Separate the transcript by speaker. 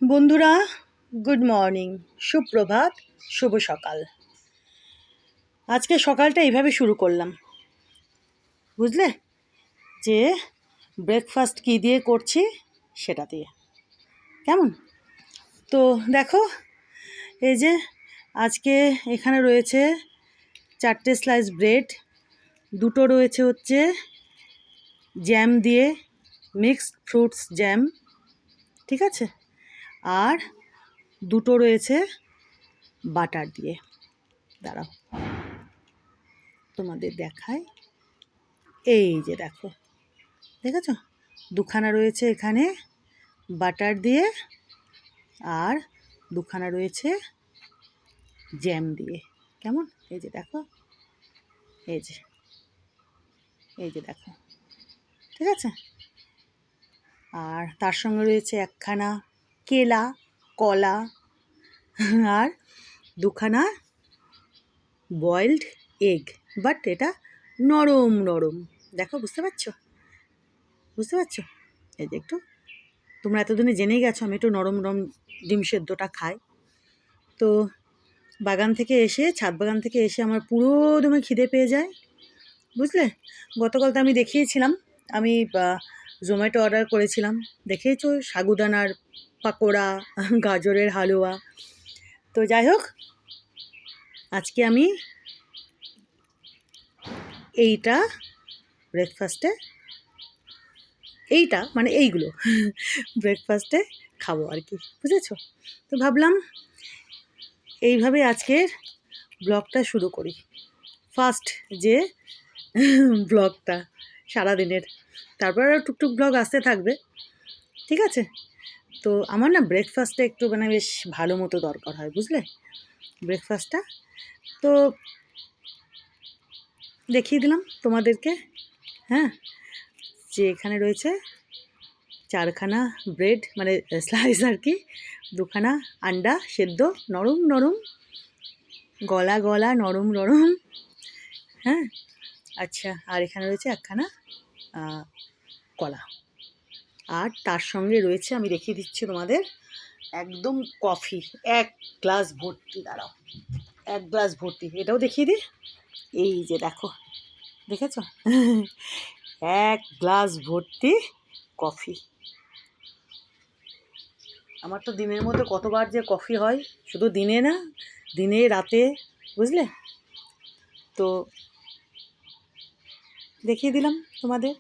Speaker 1: বন্ধুরা, good morning, সুপ্রভাত, শুভ সকাল। আজকে সকালটা এইভাবে শুরু করলাম, বুঝলে, যে ব্রেকফাস্ট কী দিয়ে করছি সেটা দিয়ে। কেমন? তো দেখো, এই যে আজকে এখানে রয়েছে 4টে স্লাইস ব্রেড, দুটো রয়েছে হচ্ছে জ্যাম দিয়ে, মিক্সড ফ্রুটস জ্যাম, ঠিক আছে, আর দুটো রয়েছে বাটার দিয়ে। দাঁড়াও তোমাদের দেখাই, এই যে দেখো, দেখেছো, দুখানা রয়েছে এখানে বাটার দিয়ে আর দুখানা রয়েছে জ্যাম দিয়ে। কেমন? এই যে দেখো, এই যে দেখো, ঠিক আছে। আর তার সঙ্গে রয়েছে একখানা কেলা, কলা, আর দুখানা বয়েলড এগ, বাট এটা নরম নরম। দেখো, বুঝতে পারছো? এই যে একটু, তোমরা এতদিনে জেনেই গেছো আমি একটু নরম নরম ডিম সেদ্ধটা খাই। তো বাগান থেকে এসে, ছাদ বাগান থেকে এসে আমার পুরো দমে খিদে পেয়ে যায়, বুঝলে। গতকাল তো আমি দেখিয়েছিলাম, আমি জোম্যাটো অর্ডার করেছিলাম, দেখেইছো, সাগুদানার পাকোড়া, গাজরের হালুয়া। তো যাই হোক, আজকে আমি এইটা ব্রেকফাস্টে, এইগুলো ব্রেকফাস্টে খাবো আর কি, বুঝেছো। তো ভাবলাম এইভাবে আজকের ব্লগটা শুরু করি, ফার্স্ট যে ব্লগটা সারাদিনের, তারপর আরও টুকটুক ব্লগ আসতে থাকবে, ঠিক আছে। তো আমার না ব্রেকফাস্টটা একটু বেশ ভালো মতো দরকার হয়, বুঝলে, ব্রেকফাস্টটা। তো দেখিয়ে দিলাম তোমাদেরকে, হ্যাঁ, যে এখানে রয়েছে 4খানা ব্রেড, স্লাইস আর কি, দুখানা আন্ডা সেদ্ধ, নরম নরম, গলা গলা, নরম নরম, হ্যাঁ। আচ্ছা, আর এখানে রয়েছে একখানা কলা, আর তার সঙ্গে রয়েছে, আমি দেখিয়ে দিচ্ছি তোমাদের, একদম কফি, 1 গ্লাস ভর্তি। দাঁড়াও, 1 গ্লাস ভর্তি, এটাও দেখিয়ে দিই। এই যে দেখো, দেখেছো, 1 গ্লাস ভর্তি কফি। আমার তো দিনের মধ্যে কতবার যে কফি হয়, শুধু দিনে না, দিনে রাতে, বুঝলে। তো দেখিয়ে দিলাম তোমাদের।